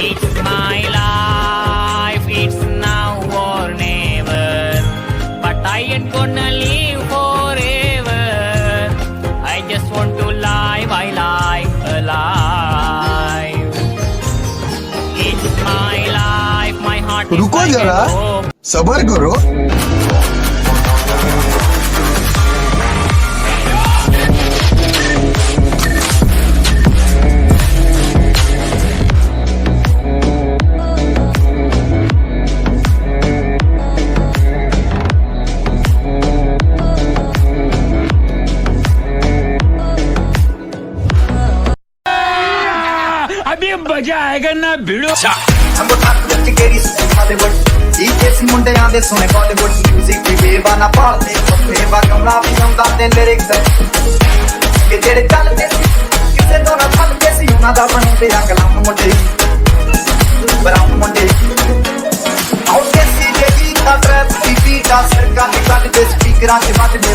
It's my life, it's now or never. But I ain't gonna live forever. I just want to live, I live alive. It's my life, my heart is रुको like जरा, an oak. सबर करो। अभी मजा आएगा ना भिड़ो। ਸੰਗੋ ਤੱਕ ਵਿੱਚ ਗੇਰੀ ਹਾਲੀਵੁੱਡ ਡੀਜੇ ਸੀ ਮੁੰਡਿਆਂ ਦੇ ਸੋਹਣੇ ਬਾਲੀਵੁੱਡ 뮤직 ਵੀ ਬੇਵਾਨਾ ਭਾਲਦੇ ਬੇਵਾ ਕਮਲਾ ਵੀ ਆਉਂਦਾ ਤੇ ਲਿਰਿਕਸ ਕਿ ਜਿਹੜੇ ਚੱਲਦੇ ਸੀ ਕਿਸੇ ਤੋਂ ਨਾ ਥੱਲਦੇ ਸੀ ਉਹਨਾਂ ਦਾ ਬਣਦੇ ਆ ਕਲਮ ਮੁੰਡੇ ਬਰਾਉਨ ਮੁੰਡੇ ਆਉਂਦੇ ਸੀ ਜੇ ਗੀਤਾ ਟਰੈਪ ਦੀ ਬੀਟਾ ਸਰਕਾਰ ਦੇ ਕੱਢਦੇ ਸਪੀਕਰਾਂ 'ਚ ਵੱਜਦੇ